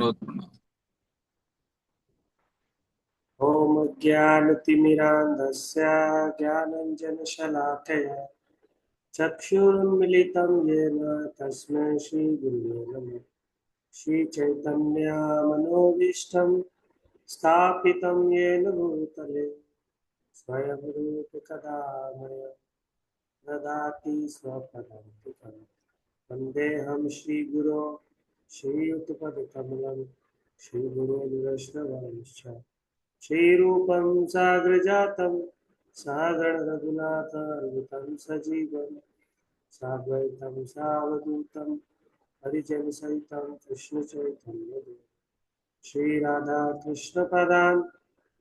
ॐ ज्ञानतिमिरान्धस्य ज्ञानञ्जनशलाकया चक्षुरुन्मिलितं येन तस्मै श्रीगुरुवे नमः। श्रीचैतन्यमनोभीष्टं स्थापितं येन भूतले स्वयं रूपकदा मह्यं ददाति स्वपदान्तिकं। वन्देऽहं श्रीगुरो श्रीयुतपदकमलं श्रीगुरोर्वैष्णवांश्च श्रीरूपं साग्रजातं सागण रघुनाथान्वितं सजीवं साद्वैतं सावधूतं हरिजनसहितं कृष्णचैतन्यदेवं श्रीराधा कृष्णपदान्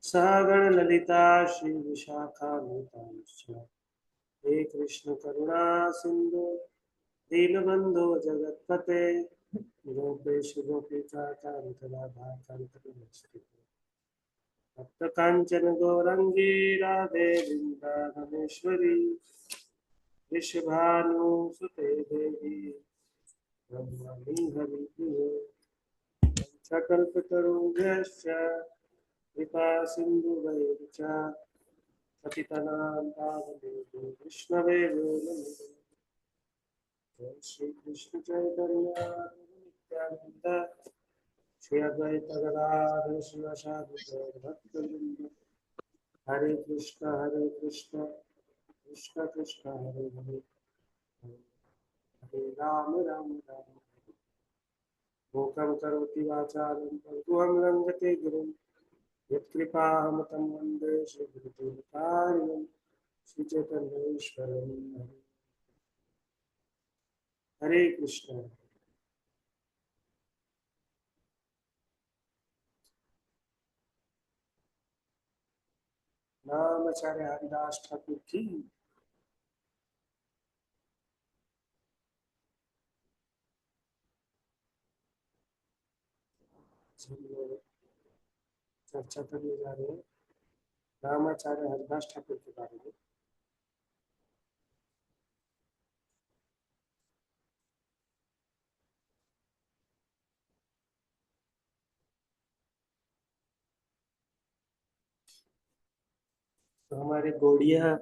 सागण ललिता श्रीविशाखान्वितांश्च हे कृष्ण करुणा सिन्धु दीनबन्धो जगत्पते गोपेश गोपिकान्त राधाकान्त नमस्ते। भक्त कांचन गौरंगी राधे वृंदावनेश्वरी वृषभानुसुते देवी ब्रह्मणि हरिप्रिये सकल्पतरुभ्यश्च कृपा सिन्धुभैश्च पतितनां पावनेभ्यो वैष्णवेभ्यो नमः। जय श्री कृष्ण चैतन्य नित्यानंद श्री अद्वैत गदाधर शिवसादि भक्तवृंद हरे कृष्ण कृष्ण कृष्ण हरे हरे हरे राम राम राम मूकं करोति वाचालं पंगुहं लंघते गिरिं यत्कृपाहमतं वन्दे श्रीगुरुदेवतारिणं श्रीचैतन्येश्वरं हरे कृष्ण। नामाचार्य हरिदास ठाकुर की चर्चा करने जा रहे हैं रामाचार्य हरिदास ठाकुर के बारे में। तो हमारे गौड़िया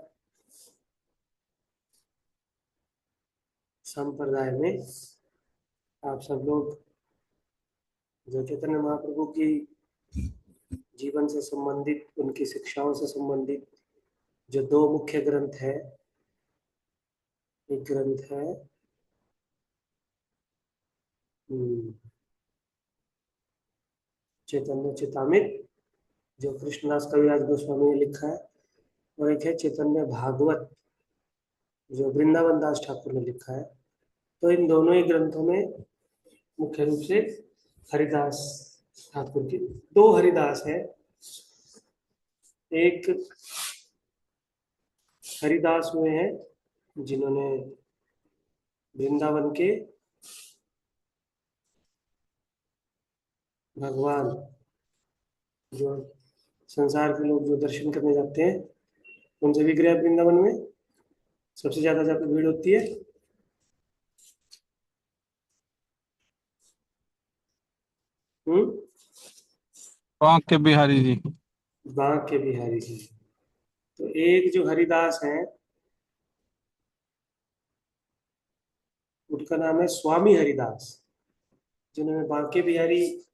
संप्रदाय में आप सब लोग जो चैतन्य महाप्रभु की जीवन से संबंधित उनकी शिक्षाओं से संबंधित जो दो मुख्य ग्रंथ है, एक ग्रंथ है चैतन्य चेतामित जो कृष्णदास कविराज गोस्वामी ने लिखा है, और एक है चैतन्य भागवत जो वृंदावन दास ठाकुर ने लिखा है। तो इन दोनों ही ग्रंथों में मुख्य रूप से हरिदास ठाकुर की दो हरिदास है। एक हरिदास हुए हैं जिन्होंने वृंदावन के भगवान जो संसार के लोग जो दर्शन करने जाते हैं उनसे विग्रह वृंदावन में सबसे ज्यादा जहाँ पे भीड़ होती है बांके बिहारी जी। बांके बिहारी जी। तो एक जो हरिदास है उनका नाम है स्वामी हरिदास, जिन्होंने बांके बिहारी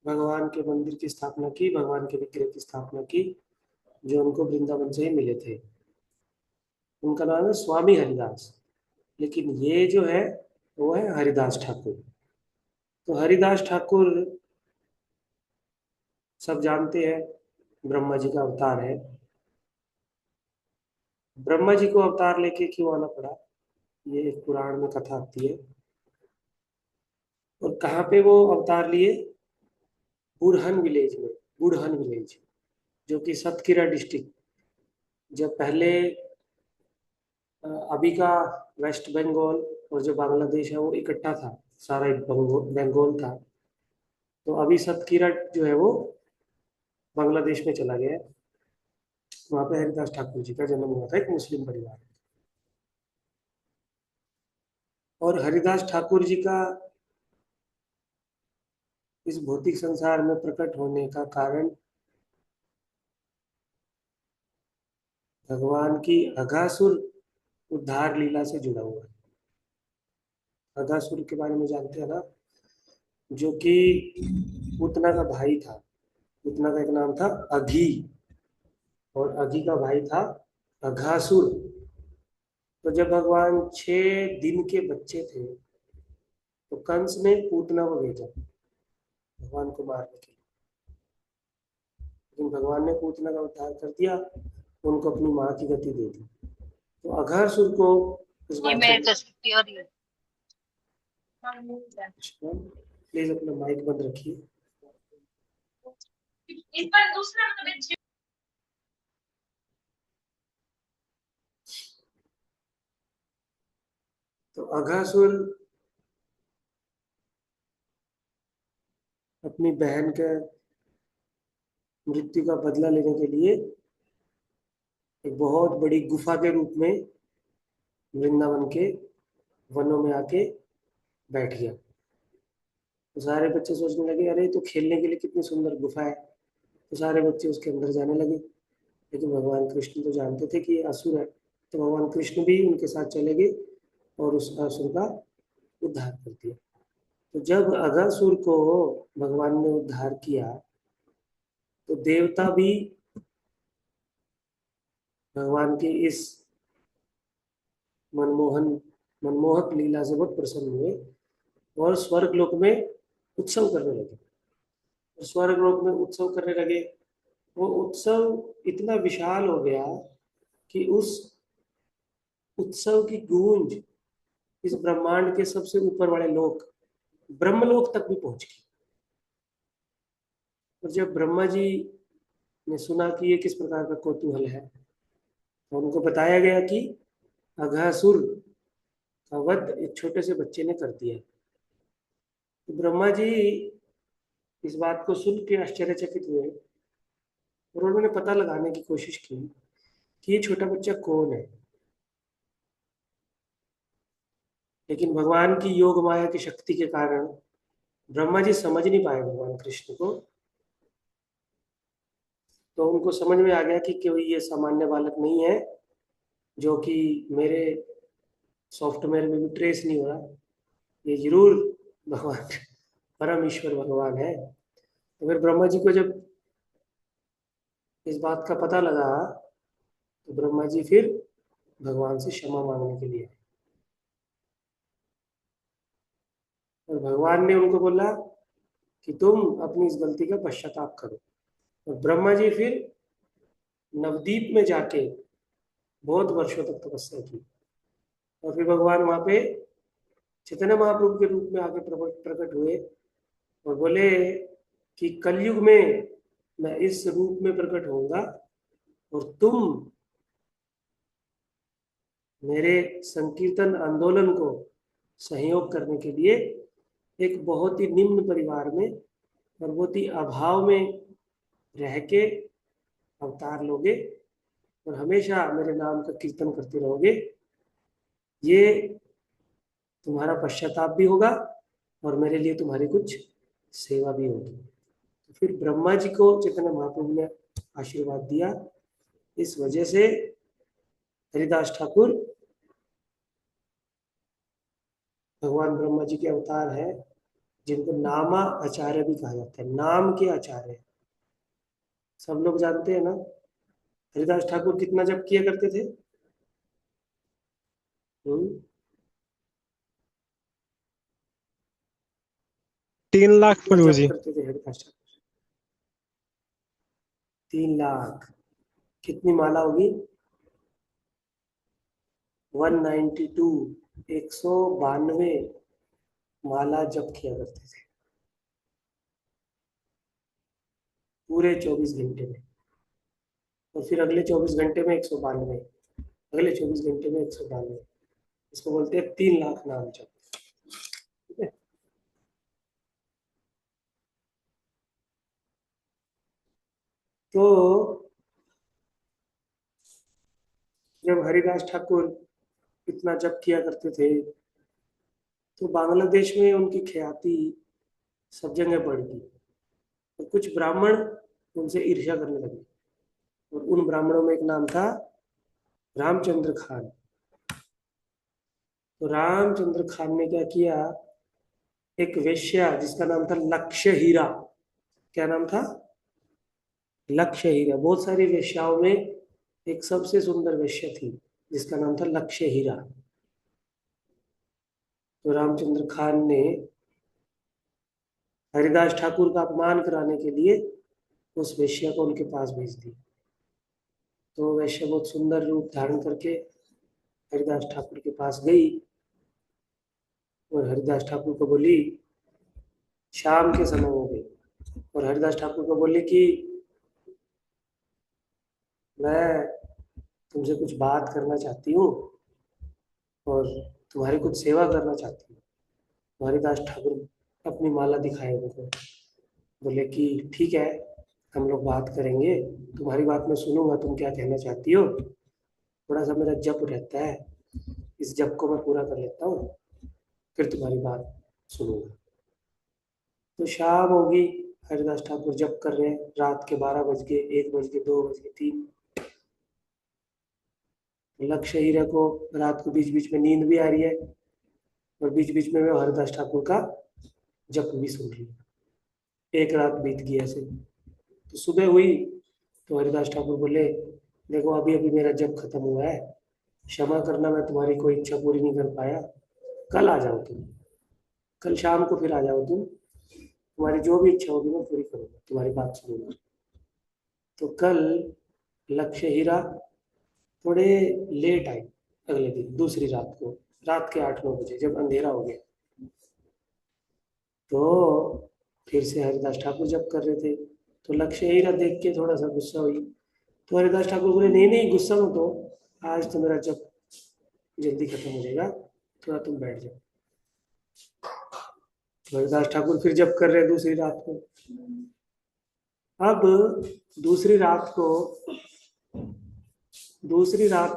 भगवान के मंदिर की स्थापना की, भगवान के विग्रह की स्थापना की, जो उनको वृंदावन से ही मिले थे। उनका नाम है स्वामी हरिदास। लेकिन ये जो है वो है हरिदास ठाकुर। तो हरिदास ठाकुर सब जानते हैं ब्रह्मा जी का अवतार है। ब्रह्मा जी को अवतार लेके क्यों आना पड़ा, ये एक पुराण में कथा आती है। और कहाँ पे वो अवतार लिए? बुरहन विलेज में, बुरहन विलेज जो कि सतकीरा डिस्ट्रिक्ट, जब पहले अभी का वेस्ट बंगाल और जो बांग्लादेश है वो इकट्ठा था, सारा एक बंगाल था। तो अभी सतकीरा जो है वो बांग्लादेश में चला गया है। वहां पे हरिदास ठाकुर जी का जन्म हुआ था, एक मुस्लिम परिवार। और हरिदास ठाकुर जी का इस भौतिक संसार में प्रकट होने का कारण भगवान की अघासुर उद्धार लीला से जुड़ा हुआ है। अघासुर के बारे में जानते हैं ना, जो कि पूतना का भाई था। पूतना का एक नाम था अघी, और अघी का भाई था अघासुर। तो जब भगवान 6 दिन के बच्चे थे तो कंस ने पूतना को भेजा भगवान को मारने के लिए, लेकिन भगवान ने पूतना का उद्धार कर दिया, उनको अपनी माँ की गति दे दी। तो अघासुर को इस ये बात मेरे का, को छुट्टी हो रही है। प्लीज अपना माइक बंद रखिए। इस पर दूसरा तो तो अघासुर अपनी बहन के मृत्यु का बदला लेने के लिए एक बहुत बड़ी गुफा के रूप में वृंदावन के वनों में आके बैठ गया। तो सारे बच्चे सोचने लगे, अरे तो खेलने के लिए कितनी सुंदर गुफा है। तो सारे बच्चे उसके अंदर जाने लगे, लेकिन भगवान कृष्ण तो जानते थे कि ये असुर है। तो भगवान कृष्ण भी उनके साथ चले गए और उस असुर का उद्धार कर दिया। तो जब अघासुर को भगवान ने उद्धार किया तो देवता भी भगवान की इस मनमोहन मनमोहक लीला से बहुत प्रसन्न हुए और स्वर्ग लोक में उत्सव करने लगे। और स्वर्ग लोक में उत्सव करने लगे। वो उत्सव इतना विशाल हो गया कि उस उत्सव की गूंज इस ब्रह्मांड के सबसे ऊपर वाले लोक ब्रह्मलोक तक भी पहुंच गई। और जब ब्रह्मा जी ने सुना कि ये किस प्रकार का कौतूहल है, तो उनको बताया गया कि अघासुर का वध एक छोटे से बच्चे ने कर दिया। तो ब्रह्मा जी इस बात को सुन के आश्चर्यचकित हुए और उन्होंने पता लगाने की कोशिश की कि ये छोटा बच्चा कौन है। लेकिन भगवान की योग माया की शक्ति के कारण ब्रह्मा जी समझ नहीं पाए भगवान कृष्ण को। तो उनको समझ में आ गया कि कोई ये सामान्य बालक नहीं है जो कि मेरे सॉफ्टवेयर में भी ट्रेस नहीं हो रहा, ये जरूर भगवान परम ईश्वर भगवान है। तो फिर ब्रह्मा जी को जब इस बात का पता लगा तो ब्रह्मा जी फिर भगवान से क्षमा मांगने के लिए आए। और भगवान ने उनको बोला कि तुम अपनी इस गलती का पश्चाताप करो। और ब्रह्मा जी फिर नवदीप में जाके बहुत वर्षों तक तपस्या की। और फिर भगवान वहां पे चैतन्य महाप्रभु के रूप में आके प्रकट हुए और बोले कि कलयुग में मैं इस रूप में प्रकट होऊंगा और तुम मेरे संकीर्तन आंदोलन को सहयोग करने के लिए एक बहुत ही निम्न परिवार में और बहुत ही अभाव में रह के अवतार लोगे और हमेशा मेरे नाम का कीर्तन करते रहोगे। ये तुम्हारा पश्चाताप भी होगा और मेरे लिए तुम्हारी कुछ सेवा भी होगी। तो फिर ब्रह्मा जी को चैतन्य महाप्रभु ने आशीर्वाद दिया। इस वजह से हरिदास ठाकुर भगवान ब्रह्मा जी के अवतार है, जिनको नामा आचार्य भी कहा जाता है, नाम के आचार्य। सब लोग जानते हैं ना हरिदास ठाकुर कितना जप किया करते थे। 3 लाख कितना प्रभु जप जी। करते थे हरिदास ठाकुर? 3 लाख। कितनी माला होगी? 192, 192 माला जप किया करते थे पूरे 24 घंटे में। और फिर अगले 24 घंटे में 192, अगले 24 घंटे में 192। इसको बोलते हैं 3 लाख नाम जप। ठीक है। तो जब हरिदास ठाकुर इतना जप किया करते थे तो बांग्लादेश में उनकी ख्याति सब जगह पढ़ दी। और कुछ ब्राह्मण उनसे ईर्ष्या करने लगे, और उन ब्राह्मणों में एक नाम था रामचंद्र खान। तो रामचंद्र खान ने क्या किया, एक वेश्या जिसका नाम था लक्ष्य हीरा, क्या नाम था, लक्ष्य हीरा। बहुत सारी वेश्याओं में एक सबसे सुंदर वेश्या थी जिसका नाम था लक्ष्य हीरा। तो रामचंद्र खान ने हरिदास ठाकुर का अपमान कराने के लिए उस वेश्या को उनके पास भेज दी। तो वेश्या बहुत सुंदर रूप धारण करके हरिदास ठाकुर के पास गई और हरिदास ठाकुर को बोली, शाम के समय हो गए, और हरिदास ठाकुर को बोली कि मैं तुमसे कुछ बात करना चाहती हूँ और तुम्हारी कुछ सेवा करना चाहती हूँ। तो हरिदास ठाकुर अपनी माला दिखाए उनको, बोले कि ठीक है, हम लोग बात करेंगे, तुम्हारी बात मैं सुनूंगा, तुम क्या कहना चाहती हो। थोड़ा सा मेरा जप रहता है, इस जप को मैं पूरा कर लेता हूँ, फिर तुम्हारी बात सुनूंगा। तो शाम होगी, हरिदास ठाकुर जप कर रहे हैं, रात के 12 बज गए, 1 बज गए, 2 बज गए, 3। लक्ष्य हीरा को रात को बीच बीच में नींद भी आ रही है, और बीच बीच में वो हरिदास ठाकुर का जप भी सुन रही है। एक रात बीत गई ऐसे। तो सुबह हुई तो हरिदास ठाकुर बोले, देखो अभी अभी मेरा जप खत्म हुआ है, क्षमा करना मैं तुम्हारी कोई इच्छा पूरी नहीं कर पाया, कल आ जाओ तुम, कल शाम को फिर आ जाओ तुम, तुम्हारी जो भी इच्छा होगी मैं पूरी करूंगा, तुम्हारी बात सुनूंगा। तो कल लक्ष्य हीरा थोड़े लेट आई, अगले दिन दूसरी रात को, रात के 8-9 बजे जब अंधेरा हो गया। तो फिर से हरिदास ठाकुर जप कर रहे थे, तो लक्ष्य हीरा देख के थोड़ा सा गुस्सा हुई। तो हरिदास ठाकुर बोले, नहीं नहीं गुस्सा मत हो, आज तो मेरा जप जल्दी खत्म हो जाएगा, थोड़ा तुम बैठ जाओ। तो हरिदास ठाकुर फिर जप कर रहे दूसरी रात को। अब दूसरी रात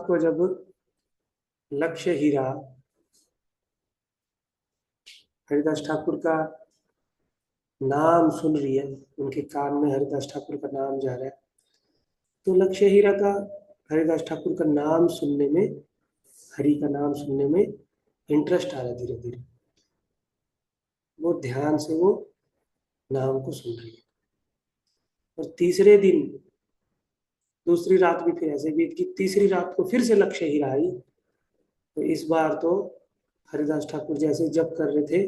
को जब लक्ष्य हीरा हरिदास ठाकुर का नाम सुन रही है, उनके कान में हरिदास ठाकुर का नाम जा रहा है, तो लक्ष्य हीरा का हरिदास ठाकुर का नाम सुनने में, हरि का नाम सुनने में इंटरेस्ट आ रहा है। धीरे धीरे वो ध्यान से वो नाम को सुन रही है। और तीसरे दिन, दूसरी रात भी फिर ऐसे बीत गई, तीसरी रात को फिर से लक्ष्य हीरा आई। तो इस बार तो हरिदास ठाकुर जैसे जप कर रहे थे,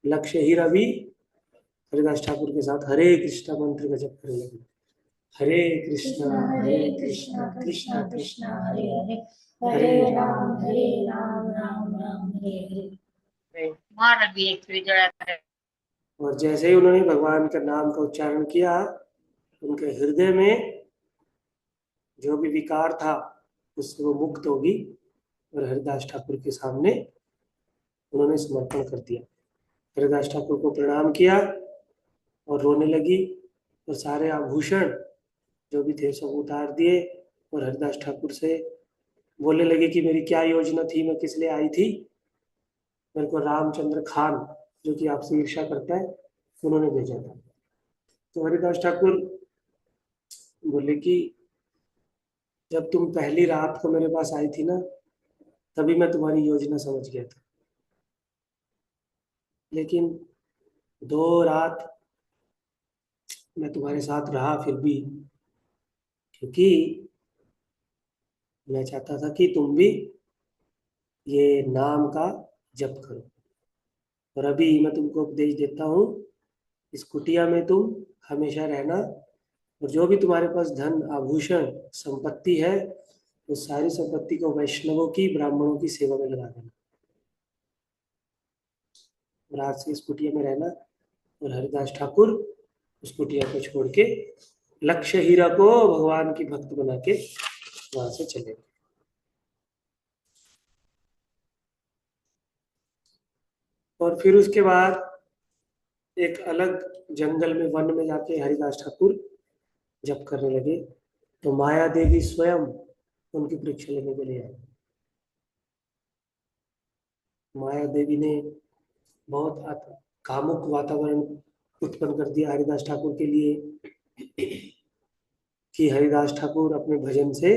लक्ष्य हीरा भी हरिदास ठाकुर के साथ हरे कृष्णा मंत्र का जप करने लगी। हरे कृष्णा कृष्णा कृष्णा हरे हरे, हरे राम राम राम हरे हरे। महाराज भी एक जड़ा करे। और जैसे ही उन्होंने भगवान का नाम का उच्चारण किया, उनके हृदय में जो भी विकार था उससे वो मुक्त होगी, और हरिदास ठाकुर के सामने उन्होंने समर्पण कर दिया। हरिदास ठाकुर को प्रणाम किया और रोने लगी, और सारे आभूषण जो भी थे सब उतार दिए, और हरिदास ठाकुर से बोलने लगे कि मेरी क्या योजना थी, मैं किस लिए आई थी, मेरे को रामचंद्र खान जो कि आपसे ईर्ष्या करता है उन्होंने भेजा था। तो हरिदास ठाकुर बोले कि जब तुम पहली रात को मेरे पास आई थी ना, तभी मैं तुम्हारी योजना समझ गया था, लेकिन 2 रात मैं तुम्हारे साथ रहा फिर भी, क्योंकि मैं चाहता था कि तुम भी ये नाम का जप करो। और अभी मैं तुमको उपदेश देता हूँ, इस कुटिया में तुम हमेशा रहना, और जो भी तुम्हारे पास धन आभूषण संपत्ति है, वो सारी संपत्ति को वैष्णवों की, ब्राह्मणों की सेवा में लगा देना। और आज से इस कुटिया में रहना। और हरिदास ठाकुर उस कुटिया को छोड़ के लक्ष्य हीरा को भगवान की भक्त बना के वहां से चले गए। और फिर उसके बाद एक अलग जंगल में, वन में जाके हरिदास ठाकुर जप करने लगे। तो माया देवी स्वयं उनकी परीक्षा लेने के लिए आई। माया देवी ने बहुत कामुक वातावरण उत्पन्न कर दिया हरिदास ठाकुर के लिए कि हरिदास ठाकुर अपने भजन से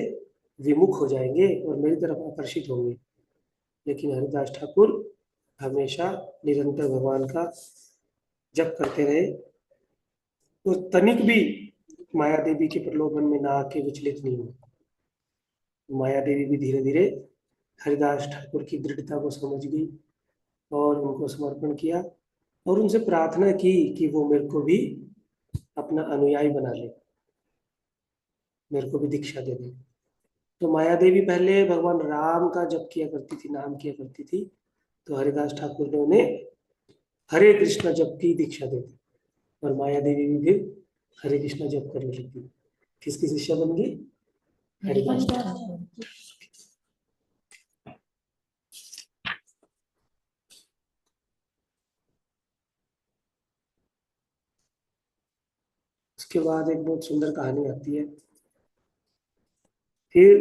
विमुख हो जाएंगे और मेरी तरफ आकर्षित होंगे। लेकिन हरिदास ठाकुर हमेशा निरंतर भगवान का जप करते रहे, तो तनिक भी माया देवी के प्रलोभन में ना आके विचलित नहीं हुए। माया देवी भी धीरे धीरे हरिदास ठाकुर की दृढ़ता को समझ गई और उनको समर्पण किया और उनसे प्रार्थना की कि वो मेरे को भी अपना अनुयायी बना ले, मेरे को भी दीक्षा दे दे। तो माया देवी पहले भगवान राम का जप किया करती थी, नाम किया करती थी, तो हरिदास ठाकुर ने उन्हें हरे कृष्ण जप की दीक्षा दे दी और माया देवी भी फिर हरे कृष्ण जप करने लगी। किसकी शिष्या बन गई? हरिदास ठाकुर। उसके बाद एक बहुत सुंदर कहानी आती है। फिर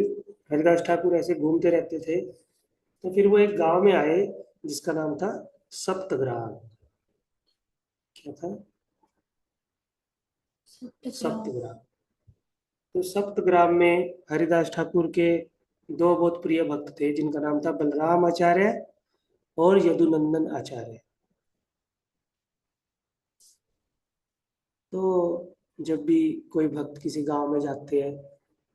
हरिदास ठाकुर ऐसे घूमते रहते थे, तो फिर वो एक गांव में आए जिसका नाम था सप्तग्राम। क्या था? सप्तग्राम। तो सप्तग्राम में हरिदास ठाकुर के दो बहुत प्रिय भक्त थे जिनका नाम था बलराम आचार्य और यदुनंदन आचार्य। तो जब भी कोई भक्त किसी गांव में जाते हैं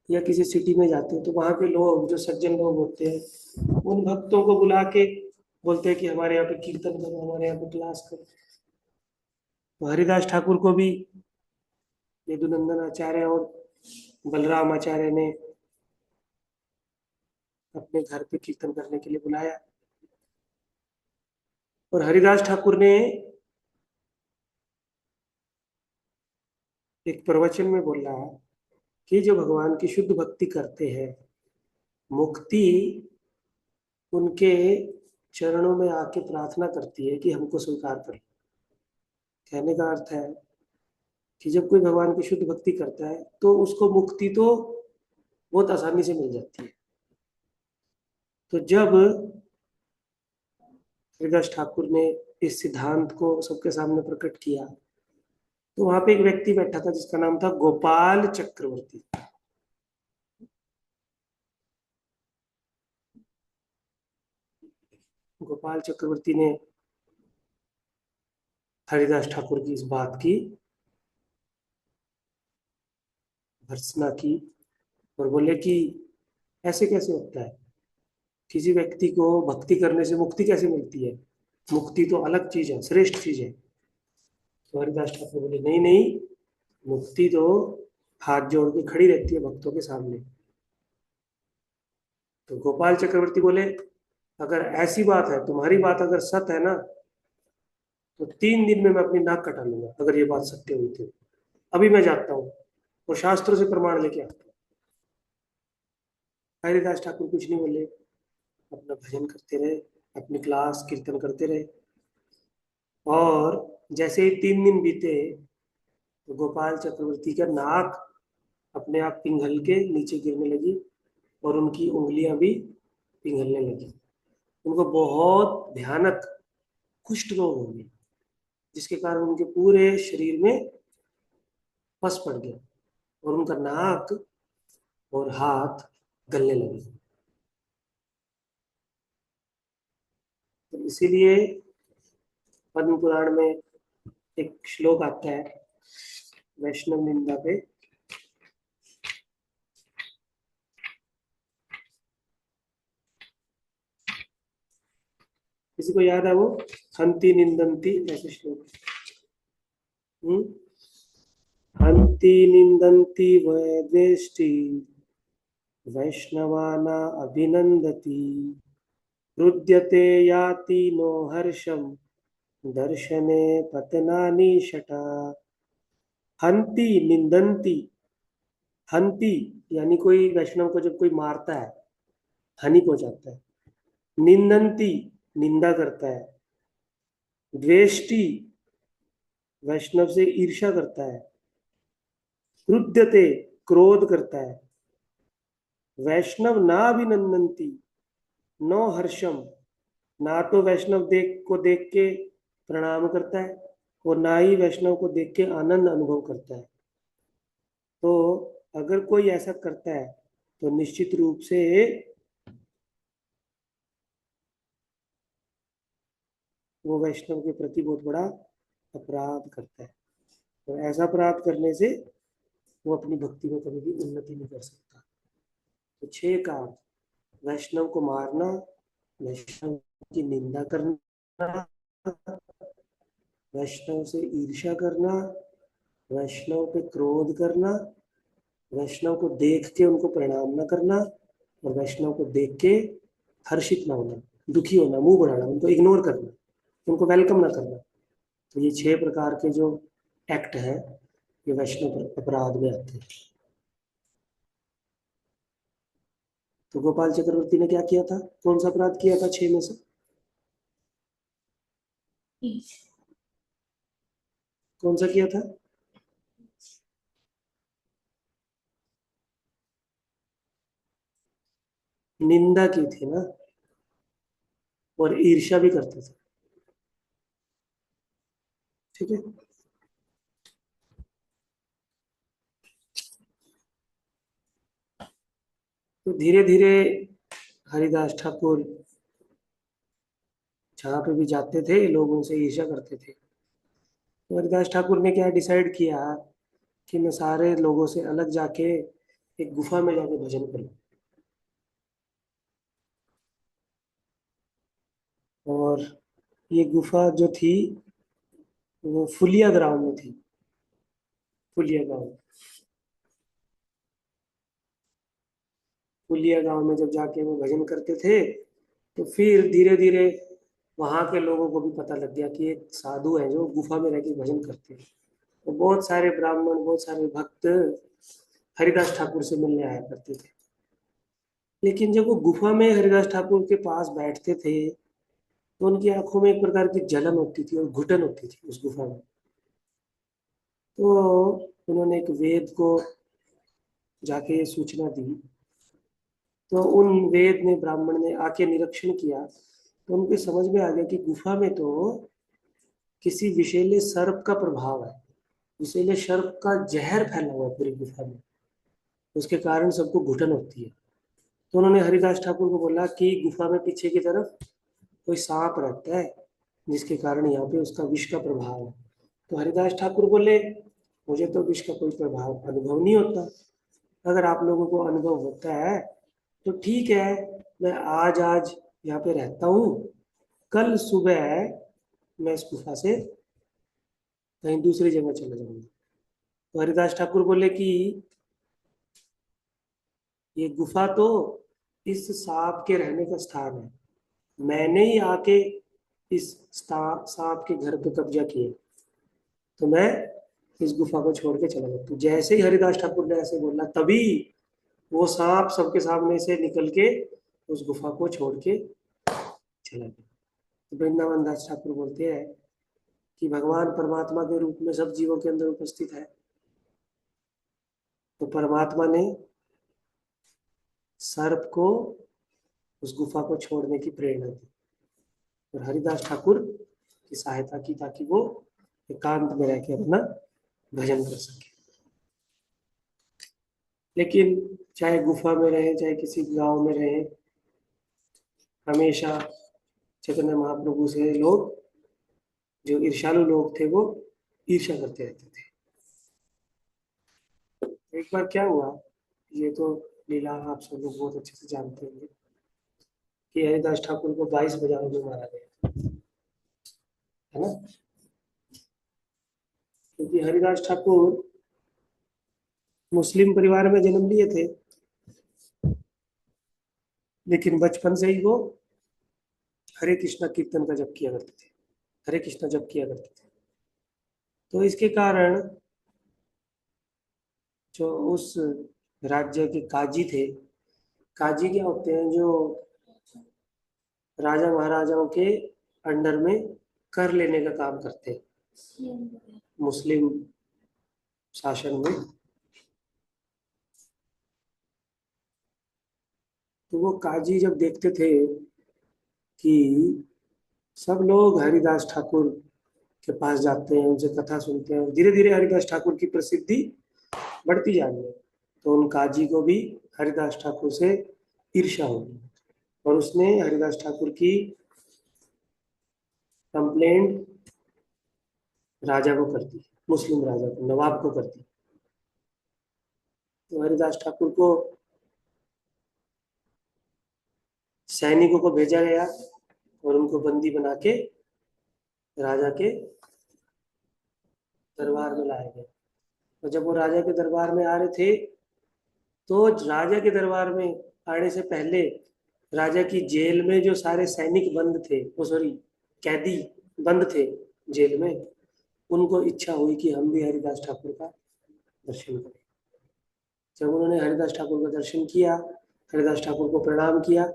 या किसी सिटी में जाते हैं तो वहां के लोग, जो सज्जन लोग होते हैं, उन भक्तों को बुला के बोलते हैं कि हमारे यहाँ पे कीर्तन करो, हमारे यहाँ पे क्लास करो। तो हरिदास ठाकुर को भी यदुनंदन आचार्य और बलराम आचार्य ने अपने घर पे कीर्तन करने के लिए बुलाया और हरिदास ठाकुर ने एक प्रवचन में बोला कि जो भगवान की शुद्ध भक्ति करते हैं, मुक्ति उनके चरणों में आके प्रार्थना करती है कि हमको स्वीकार कर। कहने का अर्थ है कि जब कोई भगवान की शुद्ध भक्ति करता है तो उसको मुक्ति तो बहुत आसानी से मिल जाती है। तो जब हरिदास ठाकुर ने इस सिद्धांत को सबके सामने प्रकट किया तो वहां पे एक व्यक्ति बैठा था जिसका नाम था गोपाल चक्रवर्ती। गोपाल चक्रवर्ती ने हरिदास ठाकुर की इस बात की भर्त्सना की और बोले कि ऐसे कैसे होता है, किसी व्यक्ति को भक्ति करने से मुक्ति कैसे मिलती है? मुक्ति तो अलग चीज है, श्रेष्ठ चीज है। तो हरिदास ठाकुर बोले नहीं नहीं, मुक्ति तो हाथ जोड़ के खड़ी रहती है भक्तों के सामने। तो गोपाल चक्रवर्ती बोले अगर ऐसी बात है, तुम्हारी बात अगर सत्य है ना, तो 3 दिन में मैं अपनी नाक कटा लूंगा अगर ये बात सत्य हुई तो। अभी मैं जाता हूँ और शास्त्रों से प्रमाण लेके आता हूँ। हरिदास ठाकुर कुछ नहीं बोले, अपना भजन करते रहे, अपनी क्लास कीर्तन करते रहे। और जैसे ही 3 दिन बीते तो गोपाल चक्रवर्ती का नाक अपने आप पिघल के नीचे गिरने लगी और उनकी उंगलियां भी पिघलने लगी। उनको बहुत भयानक कुष्ठ रोग हो गया जिसके कारण उनके पूरे शरीर में पस पड़ गया और उनका नाक और हाथ गलने लगे। तो इसीलिए पद्म पुराण में एक श्लोक आता है वैष्णव निंदा पे, किसी को याद है वो? हंति निंदंती, ऐसे श्लोक। हंति निंदंती वैद्वेष्टि वैष्णवाना अभिनंदति रुद्यते याति नो हर्षम दर्शने पतनानि शटा। हंति निंदंती, हंति यानी कोई वैष्णव को जब कोई मारता है, हानि पहुंचाता है। निंदंती निंदा करता है। द्वेष्टि वैष्णव से ईर्ष्या करता है। क्रुद्धते क्रोध करता है। वैष्णव ना अभिनंदंती नो हर्षम, ना तो वैष्णव देख के प्रणाम करता है और ना ही वैष्णव को देख के आनंद अनुभव करता है। तो अगर कोई ऐसा करता है तो निश्चित रूप से वो वैष्णव के प्रति बहुत बड़ा अपराध करता है। तो ऐसा अपराध करने से वो अपनी भक्ति में कभी भी उन्नति नहीं कर सकता। तो 6 काम: वैष्णव को मारना, वैष्णव की निंदा करना, वैष्णव से ईर्ष्या करना, वैष्णव पे क्रोध करना, वैष्णव को देख के उनको प्रणाम न करना, और वैष्णव को देख के हर्षित ना होना, दुखी होना, मुंह बनाना, उनको इग्नोर करना, उनको वेलकम ना करना। तो ये 6 प्रकार के जो एक्ट है ये वैष्णव अपराध में आते हैं। तो गोपाल चक्रवर्ती ने क्या किया था? कौन सा अपराध किया था 6 में से? कौन सा किया था? निंदा की थी ना, और ईर्ष्या भी करते थे। ठीक है। तो धीरे धीरे हरिदास ठाकुर जहाँ पे भी जाते थे लोग उनसे ईर्ष्या करते थे। तो हरिदास ठाकुर ने क्या डिसाइड किया कि मैं सारे लोगों से अलग जाके एक गुफा में जाके भजन करूं। और ये गुफा जो थी वो फुलिया गांव में थी। फुलिया गांव, फुलिया गांव में जब जाके वो भजन करते थे तो फिर धीरे धीरे वहां के लोगों को भी पता लग गया कि एक साधु है जो गुफा में रह के भजन करते हैं। तो बहुत सारे ब्राह्मण, बहुत सारे भक्त हरिदास ठाकुर से मिलने आया करते थे। लेकिन जब वो गुफा में हरिदास ठाकुर के पास बैठते थे तो उनकी आंखों में एक प्रकार की जलन होती थी और घुटन होती थी उस गुफा में। तो उन्होंने एक वेद को जाके ये सूचना दी। तो उन वेद ने, ब्राह्मण ने आके निरीक्षण किया तो उनके समझ में आ गया कि गुफा में तो किसी विषैले सर्प का प्रभाव है। विषैले सर्प का जहर फैला हुआ है पूरी गुफा में, उसके कारण सबको घुटन होती है। तो उन्होंने हरिदास ठाकुर को बोला कि गुफा में पीछे की तरफ कोई सांप रहता है जिसके कारण यहाँ पे उसका विष का प्रभाव है। तो हरिदास ठाकुर बोले मुझे तो विष का कोई प्रभाव अनुभव नहीं होता। अगर आप लोगों को अनुभव होता है तो ठीक है, मैं आज आज यहाँ पे रहता हूँ, कल सुबह मैं इस गुफा से कहीं दूसरी जगह चला जाऊंगा। तो हरिदास ठाकुर बोले कि ये गुफा तो इस सांप के रहने का स्थान है, मैंने ही आके इस सांप के घर पे कब्जा किया, तो मैं इस गुफा को छोड़ के चला जाता हूँ। जैसे ही हरिदास ठाकुर ने ऐसे बोला तभी वो सांप सबके सामने से निकल के उस गुफा को छोड़ के चला गया। तो वृंदावन दास ठाकुर बोलते हैं कि भगवान परमात्मा के रूप में सब जीवों के अंदर उपस्थित है। तो परमात्मा ने सर्प को उस गुफा को छोड़ने की प्रेरणा दी और हरिदास ठाकुर की सहायता की ताकि वो एकांत में रह के अपना भजन कर सके। लेकिन चाहे गुफा में रहे चाहे किसी गांव में रहे, हमेशा चैतन्य महाप्रभु से लोग, जो ईर्ष्यालु लोग थे, वो ईर्ष्या करते रहते थे। एक बार क्या हुआ, ये तो लीला आप सब लोग बहुत अच्छे से जानते होंगे कि हरिदास ठाकुर को 22 बाजारों में मारा गया, है ना। क्योंकि हरिदास ठाकुर मुस्लिम परिवार में जन्म लिए थे, लेकिन बचपन से ही वो हरे कृष्णा कीर्तन का जप किया करते थे, हरे कृष्णा जप किया करते थे। तो इसके कारण जो उस राज्य के काजी थे, काजी क्या होते हैं, जो राजा महाराजाओं के अंडर में कर लेने का काम करते हैं मुस्लिम शासन में। तो वो काजी जब देखते थे कि सब लोग हरिदास ठाकुर के पास जाते हैं, उनसे कथा सुनते हैं, और धीरे धीरे हरिदास ठाकुर की प्रसिद्धि बढ़ती जा रही है। तो उन काजी को भी हरिदास ठाकुर से ईर्ष्या होगी, और उसने हरिदास ठाकुर की कंप्लेंट राजा को कर दी, मुस्लिम राजा को, नवाब को कर दी। तो हरिदास ठाकुर को सैनिकों को भेजा गया और उनको बंदी बना के राजा के दरबार में लाए गए। और जब वो राजा के दरबार में आ रहे थे, तो राजा के दरबार में आने से पहले राजा की जेल में जो सारे सैनिक बंद थे, वो सॉरी कैदी बंद थे जेल में, उनको इच्छा हुई कि हम भी हरिदास ठाकुर का दर्शन करें। जब उन्होंने हरिदास ठाकुर का दर्शन किया, हरिदास ठाकुर को प्रणाम किया,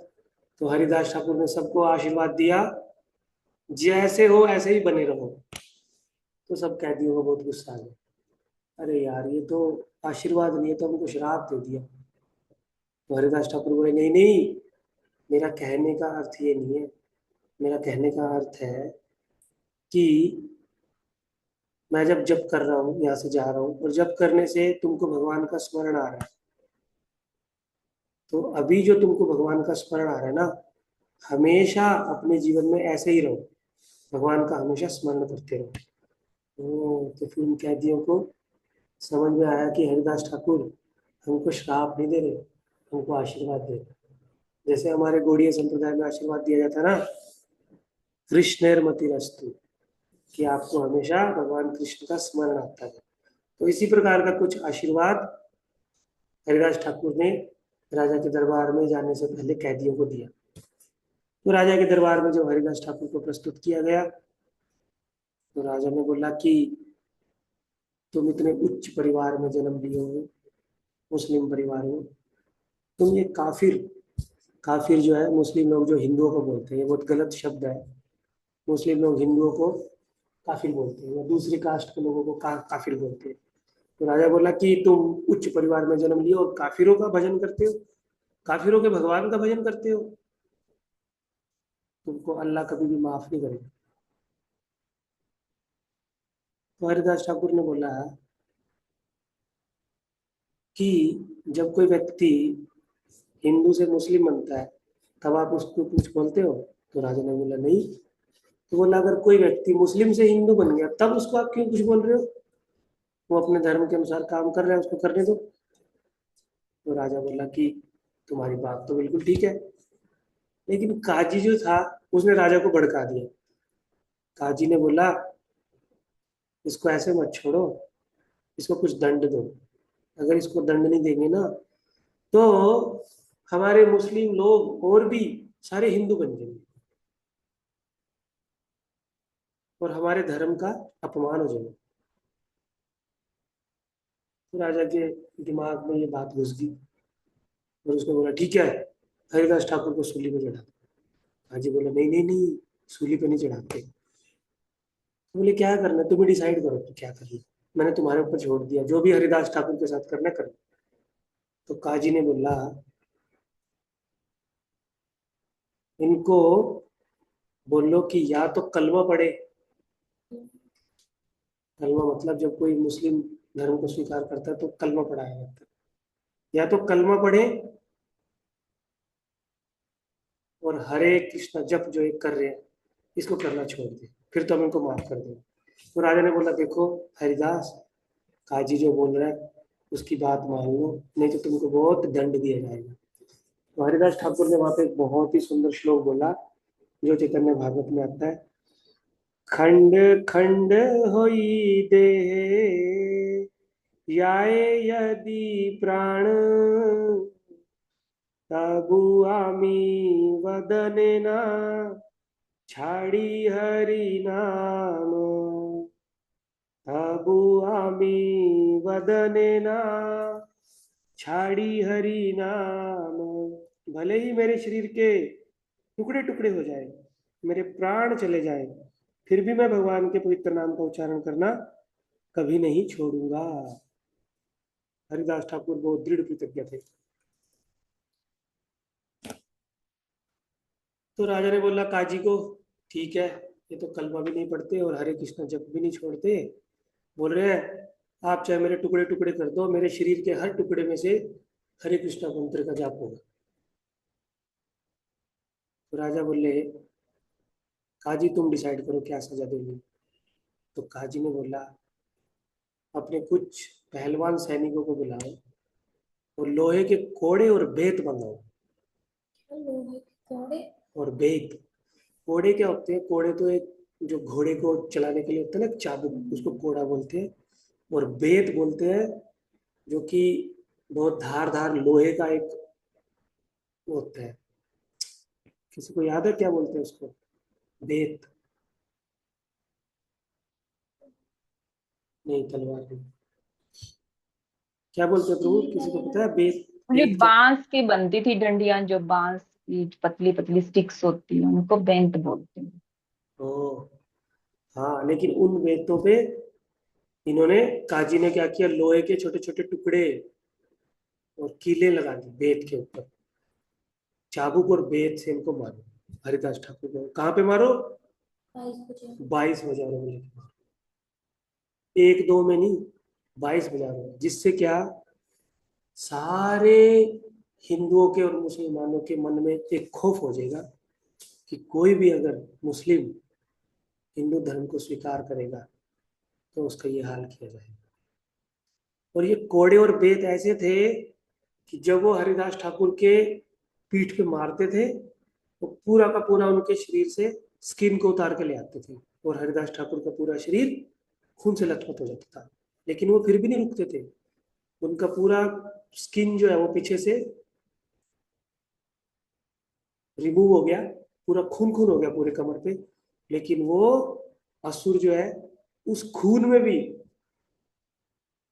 तो हरिदास ठाकुर ने सबको आशीर्वाद दिया, जैसे हो ऐसे ही बने रहो। तो सब कैदियों को बहुत गुस्सा आ गया, अरे यार ये तो आशीर्वाद नहीं है, तो हमको श्राप दे दिया। तो हरिदास ठाकुर बोले नहीं नहीं, मेरा कहने का अर्थ ये नहीं है, मेरा कहने का अर्थ है कि मैं जब जप कर रहा हूँ, यहाँ से जा रहा हूँ, और जप करने से तुमको भगवान का स्मरण आ रहा है, तो अभी जो तुमको भगवान का स्मरण आ रहा है ना, हमेशा अपने जीवन में ऐसे ही रहो, भगवान का हमेशा स्मरण करते रहो। तो फिर उन कैदियों को समझ में आया कि हरिदास ठाकुर हमको श्राप नहीं दे रहे, हमको आशीर्वाद दे रहे। जैसे हमारे गौड़ीय संप्रदाय में आशीर्वाद दिया जाता है ना, कृष्णेर्मतिरस्तु, कि आपको हमेशा भगवान कृष्ण का स्मरण आता है। तो इसी प्रकार का कुछ आशीर्वाद हरिदास ठाकुर ने राजा के दरबार में जाने से पहले कैदियों को दिया। तो राजा के दरबार में जब हरिदास ठाकुर को प्रस्तुत किया गया, तो राजा ने बोला कि तुम इतने उच्च परिवार में जन्म लिए हो, मुस्लिम परिवार में, तुम ये काफिर, काफिर जो है मुस्लिम लोग जो हिंदुओं को बोलते हैं, ये बहुत गलत शब्द है। मुस्लिम लोग हिंदुओं को काफिर बोलते हैं, या दूसरी कास्ट के लोगों को काफिर बोलते हैं। तो राजा बोला कि तुम उच्च परिवार में जन्म लिए और काफिरों का भजन करते हो, काफिरों के भगवान का भजन करते हो, तुमको अल्लाह कभी भी माफ नहीं करेगा। तो हरिदास ठाकुर ने बोला कि जब कोई व्यक्ति हिंदू से मुस्लिम बनता है, तब आप उसको कुछ बोलते हो? तो राजा ने बोला नहीं। तो बोला अगर कोई व्यक्ति मुस्लिम से हिंदू बन गया, तब उसको आप क्यों कुछ बोल रहे हो? वो अपने धर्म के अनुसार काम कर रहा है, उसको करने दो। तो राजा बोला कि तुम्हारी बात तो बिल्कुल ठीक है, लेकिन काजी जो था उसने राजा को भड़का दिया। काजी ने बोला इसको ऐसे मत छोड़ो, इसको कुछ दंड दो। अगर इसको दंड नहीं देंगे ना, तो हमारे मुस्लिम लोग और भी सारे हिंदू बन जाएंगे और हमारे धर्म का अपमान हो जाएगा। तो राजा के दिमाग में ये बात घुस गई और उसने बोला ठीक है, हरिदास ठाकुर को सूली पे चढ़ा दो। हाजी बोला नहीं नहीं नहीं, सूली पे नहीं चढ़ाते। तो बोले क्या करना, तुम ही डिसाइड करो तो क्या करना, मैंने तुम्हारे ऊपर छोड़ दिया, जो भी हरिदास ठाकुर के साथ करना कर। तो काजी ने बोला इनको बोलो कि या तो कलमा पढ़े, कलमा मतलब जब कोई मुस्लिम धर्म को स्वीकार करता है तो कलमा पढ़ाया जाता है, या तो कलमा पढ़े और हरे कृष्णा जप जो एक कर रहे हैं इसको करना छोड़ दे, फिर तो हम इनको माफ कर देंगे। तो राजा ने बोला देखो हरिदास, काजी जो बोल रहा है उसकी बात मान लो, नहीं तो तुमको बहुत दंड दिया जाएगा। तो हरिदास ठाकुर ने वहां पे एक बहुत ही सुंदर श्लोक बोला जो चैतन्य भागवत में आता है, खंड खंड होई देह याए यदि प्राण, तबु आमी वदने ना छाड़ी हरि नाम, तबु आमी वदने ना छाड़ी हरि नाम। भले ही मेरे शरीर के टुकड़े टुकड़े हो जाए, मेरे प्राण चले जाए, फिर भी मैं भगवान के पवित्र नाम का उच्चारण करना कभी नहीं छोड़ूंगा। हरिदास ठाकुर बहुत दृढ़ प्रतिज्ञ थे। तो राजा ने बोला काजी को ठीक है, ये तो कलमा भी नहीं पढ़ते और हरे कृष्ण जप भी नहीं छोड़ते। बोल रहे हैं आप चाहे मेरे टुकड़े टुकड़े कर दो, मेरे शरीर के हर टुकड़े में से हरे कृष्ण मंत्र का जाप होगा। तो राजा बोले काजी तुम डिसाइड करो क्या सजा दोगे। तो काजी ने बोला अपने कुछ पहलवान सैनिकों को बुलाओ और लोहे के कोड़े और बेत मंगाओ। लोहे के कोड़े और बेत, कोड़े क्या होते हैं? कोड़े तो एक जो घोड़े को चलाने के लिए होता है ना चाबुक, उसको कोड़ा बोलते हैं। और बेत बोलते हैं जो कि बहुत धारदार लोहे का एक वो होता है। किसी को याद है क्या बोलते हैं उसको? बेत नहीं, तलवार नहीं। क्या बोलते हैं प्रभु, किसी को पता है? बेत, जो बेत क्या? बांस की बनती थी डंडियां, जो बांस की पतली पतली स्टिक्स होती हैं उनको बेंत बोलते हैं। ओ हाँ, लेकिन उन बेतों पे इन्होंने, काजी ने क्या किया, लोहे के छोटे छोटे टुकड़े और कीले लगा दी बेत के ऊपर। चाबुक और बेत से इनको मारो। हरिदास ठाकुर को कहाँ पे मारो? 22 बाजारों में लेके मारो। एक दो में नहीं, 22 बाजारों में। जिससे क्या, सारे हिंदुओं के और मुसलमानों के मन में एक खौफ हो जाएगा कि कोई भी अगर मुस्लिम हिंदू धर्म को स्वीकार करेगा तो उसका ये हाल किया जाएगा। और ये कोड़े और बेत ऐसे थे कि जब वो हरिदास ठाकुर के पीठ पे मारते थे वो पूरा का पूरा उनके शरीर से स्किन को उतार के ले आते थे और हरिदास ठाकुर का पूरा शरीर खून से लथपथ हो जाता था। लेकिन वो फिर भी नहीं रुकते थे। उनका पूरा स्किन जो है वो पीछे से रिमूव हो गया, पूरा खून खून हो गया पूरे कमर पे। लेकिन वो असुर जो है उस खून में भी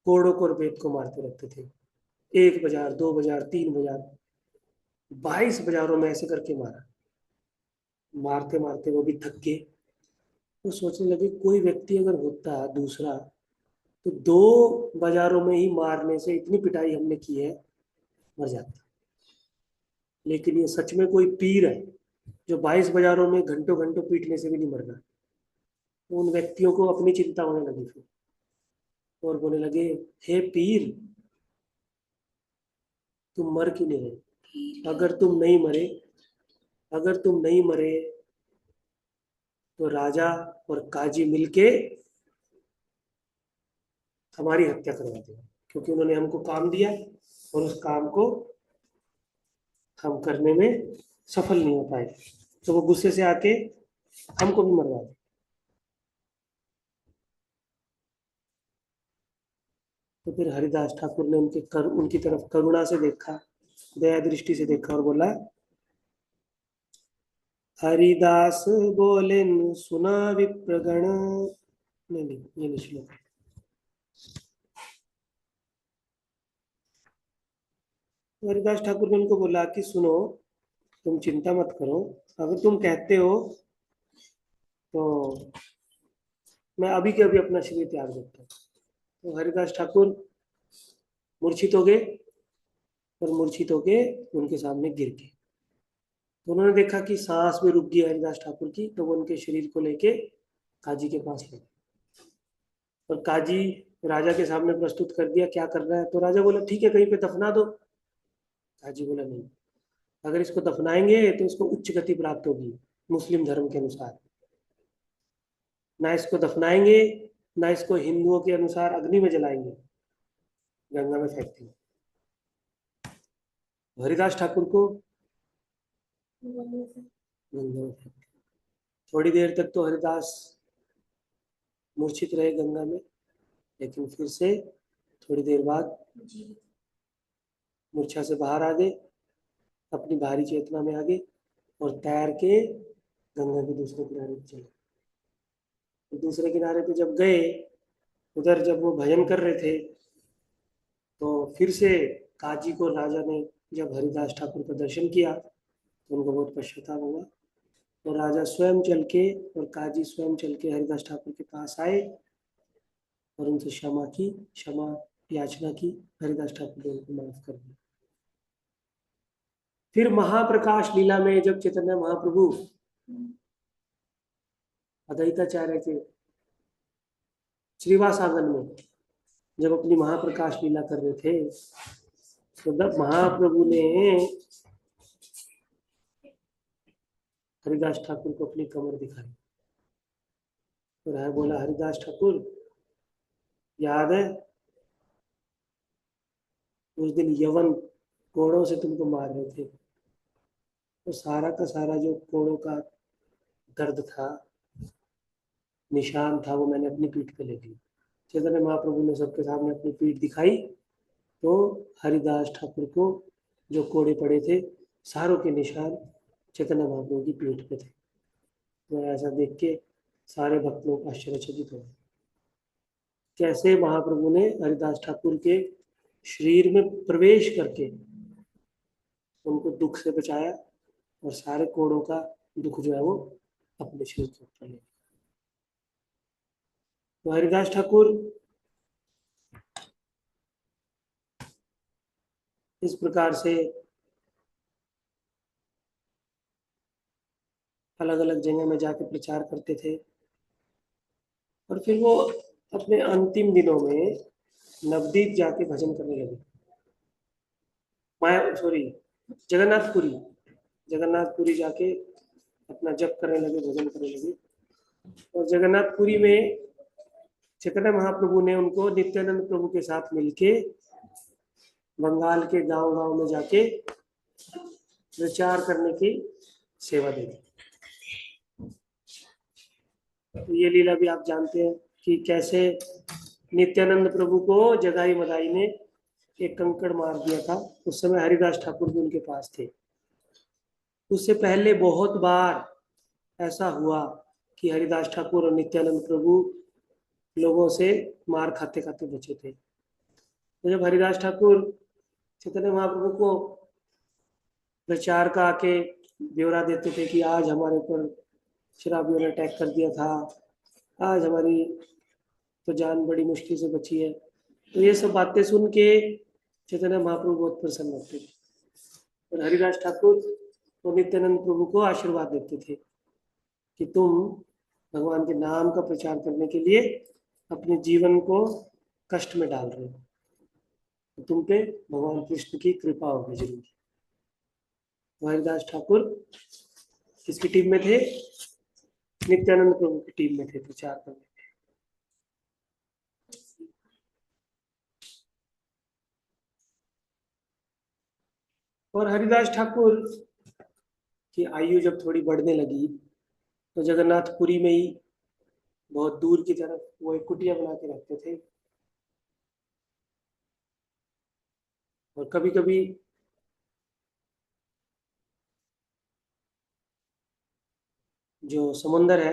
कोड़ों को और बेत को मारते रहते थे। 1 बाजार, 2 बाजार, 3 बाजार, 22 बाजारों में ऐसे करके मारा। मारते मारते वो भी थक गए। तो सोचने लगे कोई व्यक्ति अगर होता दूसरा तो 2 बाजारों में ही मारने से इतनी पिटाई हमने की है, मर जाता। लेकिन ये सच में कोई पीर है जो 22 बाजारों में घंटों घंटों पीटने से भी नहीं मर रहा। तो उन व्यक्तियों को अपनी चिंता होने लगी फिर और बोलने लगे हे पीर, तुम मर क्यों नहीं रहे? अगर तुम नहीं मरे, अगर तुम नहीं मरे तो राजा और काजी मिलके हमारी हत्या करवा देगा, क्योंकि उन्होंने हमको काम दिया और उस काम को हम करने में सफल नहीं हो पाए। तो वो गुस्से से आके हमको भी मरवा दे। तो फिर हरिदास ठाकुर ने उनकी तरफ करुणा से देखा, दया दृष्टि से देखा और बोला हरिदास बोले सुना विप्रगण। नहीं नहीं, ये नहीं श्लोक। हरिदास ठाकुर ने उनको बोला कि सुनो, तुम चिंता मत करो, अगर तुम कहते हो तो मैं अभी के अभी अपना शरीर त्याग देता हूँ। तो हरिदास ठाकुर मूर्छित हो गए और मूर्छित होके उनके सामने गिर गए। तो उन्होंने देखा कि सांस भी रुक गई हरिदास ठाकुर की, तो वो उनके शरीर को लेके काजी के पास ले गए और काजी राजा के सामने प्रस्तुत कर दिया क्या करना है। तो राजा बोला ठीक है, कहीं पे दफना दो। काजी बोला नहीं, अगर इसको दफनाएंगे तो इसको उच्च गति प्राप्त होगी मुस्लिम धर्म के अनुसार। ना इसको दफनाएंगे, ना इसको हिंदुओं के अनुसार अग्नि में जलाएंगे, गंगा में फेंक देंगे। हरिदास ठाकुर को गंगा में फेंक दिया। थोड़ी देर तक तो हरिदास मूर्छित रहे गंगा में, लेकिन फिर से थोड़ी देर बाद मूर्छा से बाहर आ गए, अपनी भारी चेतना में आ गए और तैर के गंगा के दूसरे किनारे चले। दूसरे किनारे पे जब गए, उधर जब वो भजन कर रहे थे तो फिर से काजी को राजा ने जब हरिदास ठाकुर का दर्शन किया तो उनको बहुत पश्चाताप हुआ और राजा स्वयं चल के और काजी स्वयं चल के हरिदास ठाकुर के पास आए और उनसे क्षमा याचना की। हरिदास ठाकुर ने उनको माफ कर दिया। फिर महाप्रकाश लीला में जब चैतन्य महाप्रभु अद्वैताचार्य के श्रीवास आंगन में जब अपनी महाप्रकाश लीला कर रहे थे, तो तब महाप्रभु ने हरिदास ठाकुर को अपनी कमर दिखाई और है बोला, हरिदास ठाकुर याद है उस दिन यवन कोड़ों से तुमको मार रहे थे, तो सारा का सारा जो कोड़ों का दर्द था, निशान था, वो मैंने अपनी पीठ पे ले लिया। चैतन्य महाप्रभु ने सबके सामने अपनी पीठ दिखाई, तो हरिदास ठाकुर को जो कोड़े पड़े थे, सारों के निशान चैतन्य महाप्रभु की पीठ पे थे। तो ऐसा देख के सारे भक्त लोग आश्चर्यचकित हो गए, कैसे महाप्रभु ने हरिदास ठाकुर के शरीर में प्रवेश करके उनको दुख से बचाया और सारे कोड़ों का दुख जो है वो अपने शरीर के ऊपर ले। तो हरिदास ठाकुर इस प्रकार से अलग अलग जगह में जाके प्रचार करते थे, और फिर वो अपने अंतिम दिनों में नवदीप जाके भजन करने लगे। जगन्नाथपुरी जाके अपना जप करने लगे, भजन करने लगे। और जगन्नाथपुरी में चैतन्य महाप्रभु ने उनको नित्यानंद प्रभु के साथ मिलके बंगाल के गांव-गांव में जाके प्रचार करने की सेवा दी। तो ये लीला भी आप जानते हैं कि कैसे नित्यानंद प्रभु को जगाई मदाई ने एक कंकड़ मार दिया था। उस समय हरिदास ठाकुर भी उनके पास थे। उससे पहले बहुत बार ऐसा हुआ कि हरिदास ठाकुर और नित्यानंद प्रभु लोगों से मार खाते खाते बचे थे। तो जब हरिदास ठाकुर चैतन्य महाप्रभु को प्रचार का आके ब्यौरा देते थे कि आज हमारे ऊपर शराबियों ने अटैक कर दिया था, आज हमारी तो जान बड़ी मुश्किल से बची है, तो ये सब बातें सुन के चैतन्य महाप्रभु बहुत प्रसन्न होते थे और हरिदास ठाकुर तो नित्यानंद प्रभु को आशीर्वाद देते थे कि तुम भगवान के नाम का प्रचार करने के लिए अपने जीवन को कष्ट में डाल रहे हो, तो तुम पे भगवान कृष्ण की कृपा होगी जरूर। तो हरिदास ठाकुर किसकी टीम में थे? नित्यानंद प्रभु की टीम में थे प्रचार करने। और हरिदास ठाकुर की आयु जब थोड़ी बढ़ने लगी तो जगन्नाथपुरी में ही बहुत दूर की तरफ वो एक कुटिया बना के रखते थे, और कभी कभी जो समंदर है,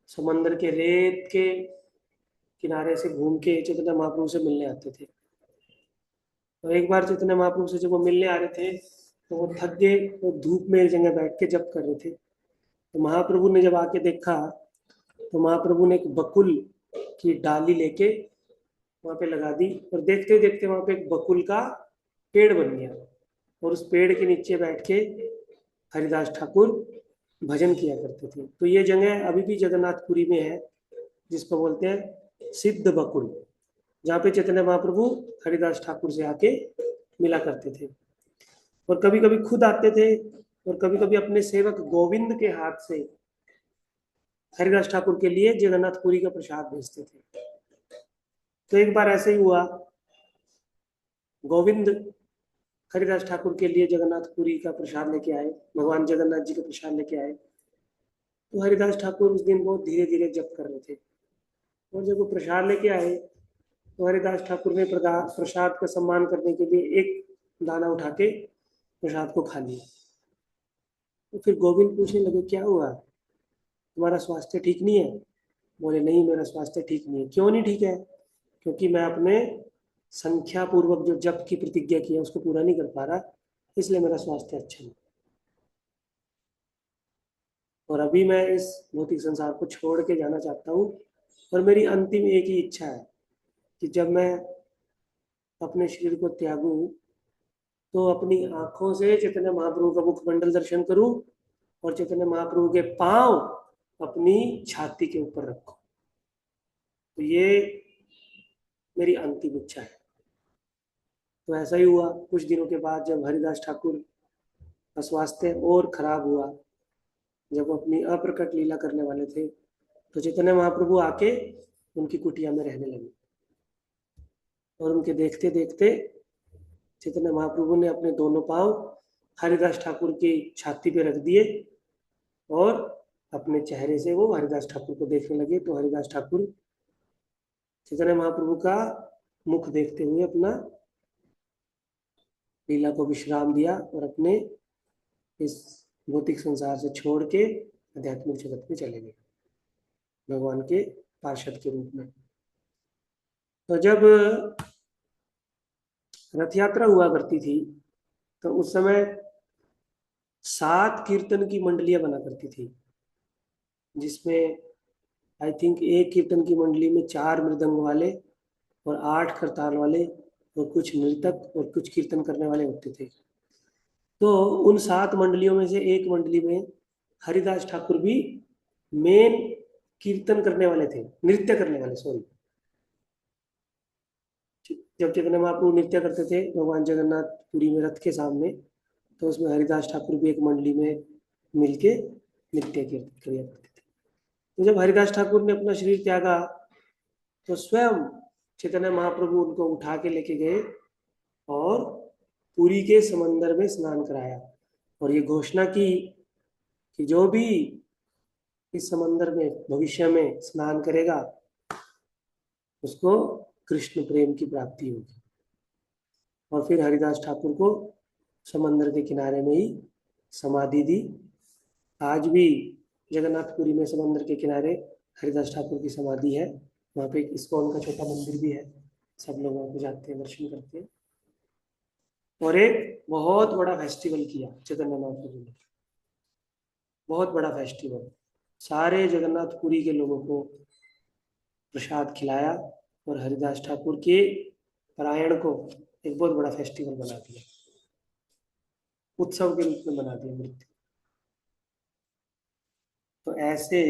समंदर के रेत के किनारे से घूम के चैतन्य महाप्रभु से मिलने आते थे। तो एक बार चैतन्य महाप्रभु से जब वो मिलने आ रहे थे तो वो थक गए, वो धूप में एक जगह बैठ के जप कर रहे थे। तो महाप्रभु ने जब आके देखा तो महाप्रभु ने एक बकुल की डाली लेके वहां पे लगा दी, और देखते देखते वहां पे एक बकुल का पेड़ बन गया, और उस पेड़ के नीचे बैठ के हरिदास ठाकुर भजन किया करते थे। तो ये जगह अभी भी जगन्नाथपुरी में है, जिसको बोलते हैं सिद्ध बकुल, जहाँ पे चैतन्य महाप्रभु हरिदास ठाकुर से आके मिला करते थे, और कभी कभी खुद आते थे और कभी कभी अपने सेवक गोविंद के हाथ से हरिदास ठाकुर के लिए जगन्नाथपुरी का प्रसाद भेजते थे। तो एक बार ऐसे ही हुआ, गोविंद हरिदास ठाकुर के लिए जगन्नाथपुरी का प्रसाद लेके आए, भगवान जगन्नाथ जी का प्रसाद लेके आए। तो हरिदास ठाकुर उस दिन बहुत धीरे धीरे जप कर रहे थे, और जब वो प्रसाद लेके आए तो हरिदास ठाकुर ने प्रसाद का सम्मान करने के लिए एक दाना उठा के प्रसाद को खा लिया। तो फिर गोविंद पूछने लगे, क्या हुआ, तुम्हारा स्वास्थ्य ठीक नहीं है? बोले, नहीं, मेरा स्वास्थ्य ठीक नहीं है। क्यों नहीं ठीक है? क्योंकि मैं अपने संख्या पूर्वक जो जप की प्रतिज्ञा की है उसको पूरा नहीं कर पा रहा, इसलिए मेरा स्वास्थ्य अच्छा नहीं। और अभी मैं इस भौतिक संसार को छोड़ के जाना चाहता हूँ, और मेरी अंतिम एक ही इच्छा है कि जब मैं अपने शरीर को त्यागूं तो अपनी आंखों से चैतन्य महाप्रभु का मुखमंडल दर्शन करूं, और चैतन्य महाप्रभु के पांव अपनी छाती के ऊपर रखो। तो ये मेरी अंतिम इच्छा है। तो ऐसा ही हुआ। कुछ दिनों के बाद जब हरिदास ठाकुर का स्वास्थ्य और खराब हुआ, जब वो अपनी अप्रकट लीला करने वाले थे, तो चैतन्य महाप्रभु आके उनकी कुटिया में रहने लगे। और उनके देखते देखते चैतन्य महाप्रभु ने अपने दोनों पांव हरिदास ठाकुर की छाती पे रख दिए और अपने चेहरे से वो हरिदास ठाकुर को देखने लगे। तो हरिदास ठाकुर चैतन्य महाप्रभु का मुख देखते हुए अपना लीला को विश्राम दिया और अपने इस भौतिक संसार से छोड़ के आध्यात्मिक जगत में चले गए भगवान के पार्षद के रूप में। तो जब रथ यात्रा हुआ करती थी तो उस समय 7 कीर्तन की मंडलियां बना करती थी, जिसमें आई थिंक एक कीर्तन की मंडली में 4 मृदंग वाले और 8 करताल वाले और कुछ नृतक और कुछ कीर्तन करने वाले होते थे। तो उन 7 मंडलियों में से एक मंडली में हरिदास ठाकुर भी मेन कीर्तन करने वाले थे, नृत्य करने वाले, सॉरी। जब चैतन्य महाप्रभु नृत्य करते थे भगवान जगन्नाथ पुरी में रथ के सामने, तो उसमें हरिदास ठाकुर भी एक मंडली में मिलके नृत्य किया करते थे। तो जब हरिदास ठाकुर ने अपना शरीर त्यागा तो स्वयं चैतन्य महाप्रभु उनको उठा के लेके गए और पुरी के समंदर में स्नान कराया और ये घोषणा की कि जो भी इस समंदर में भविष्य में स्नान करेगा उसको कृष्ण प्रेम की प्राप्ति होगी। और फिर हरिदास ठाकुर को समंदर के किनारे में ही समाधि दी। आज भी जगन्नाथपुरी में समंदर के किनारे हरिदास ठाकुर की समाधि है। वहाँ पे इस्कॉन का छोटा मंदिर भी है, सब लोग वहाँ पे जाते हैं, दर्शन करते हैं। और एक बहुत बड़ा फेस्टिवल किया चैतन्य महाप्रभु ने, बहुत बड़ा फेस्टिवल। सारे जगन्नाथपुरी के लोगों को प्रसाद खिलाया और हरिदास ठाकुर के पारायण को एक बहुत बड़ा फेस्टिवल बना दिया, उत्सव के रूप में बना दिया नृत्य। तो ऐसे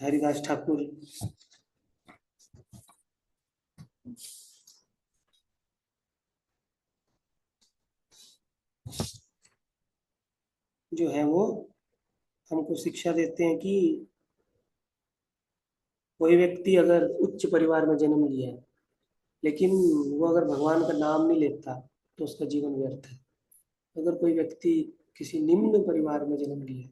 हरिदास ठाकुर जो है वो हमको शिक्षा देते हैं कि कोई व्यक्ति अगर उच्च परिवार में जन्म लिया है लेकिन वो अगर भगवान का नाम नहीं लेता तो उसका जीवन व्यर्थ है। अगर कोई व्यक्ति किसी निम्न परिवार में जन्म लिया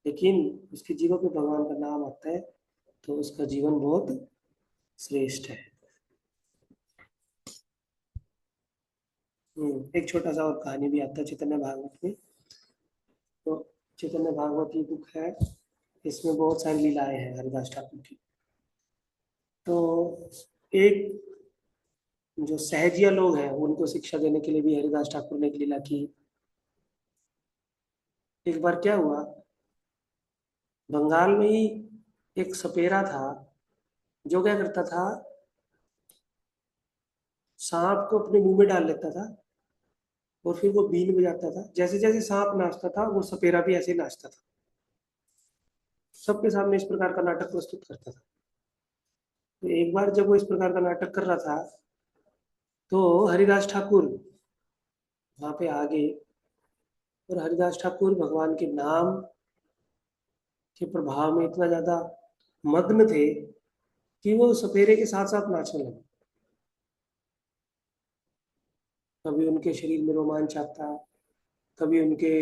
लेकिन उसके जीवन में भगवान का नाम आता है तो उसका जीवन बहुत श्रेष्ठ है। एक छोटा सा और कहानी भी आता है चैतन्य भागवत में। तो चैतन्य भागवत की बुक है, इसमें बहुत सारी लीलाएं हैं हरिदास ठाकुर की। तो एक जो सहजिया लोग हैं उनको शिक्षा देने के लिए भी हरिदास ठाकुर ने एक लीला की। एक बार क्या हुआ, बंगाल में ही एक सपेरा था जो क्या करता था, सांप को अपने मुंह में डाल लेता था और फिर वो बीन बजाता था। जैसे जैसे सांप नाचता था वो सपेरा भी ऐसे नाचता था, सबके सामने इस प्रकार का नाटक प्रस्तुत करता था। तो एक बार जब वो इस प्रकार का नाटक कर रहा था तो हरिदास ठाकुर वहां पे आ गए और हरिदास ठाकुर भगवान के नाम के प्रभाव में इतना ज्यादा मग्न थे कि वो सपेरे के साथ साथ नाचने लगे। कभी उनके शरीर में रोमांच आता, कभी उनके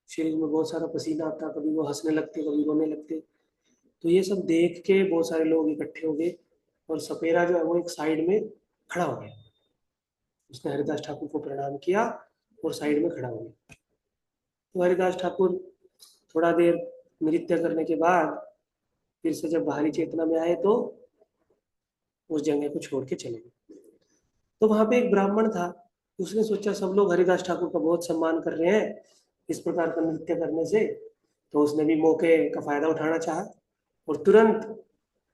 शरीर में बहुत सारा पसीना आता, कभी वो हंसने लगते, कभी रोने लगते। तो ये सब देख के बहुत सारे लोग इकट्ठे हो गए और सपेरा जो है वो एक साइड में खड़ा हो गया। उसने हरिदास ठाकुर को प्रणाम किया और साइड में खड़ा हो गया। तो हरिदास ठाकुर थोड़ा देर नृत्य करने के बाद फिर से जब बाहरी चेतना में आए तो उस जगह को छोड़ के चले गए। तो वहां पे एक ब्राह्मण था, उसने सोचा सब लोग हरिदास ठाकुर का बहुत सम्मान कर रहे हैं इस प्रकार का नृत्य करने से, तो उसने भी मौके का फायदा उठाना चाहा और तुरंत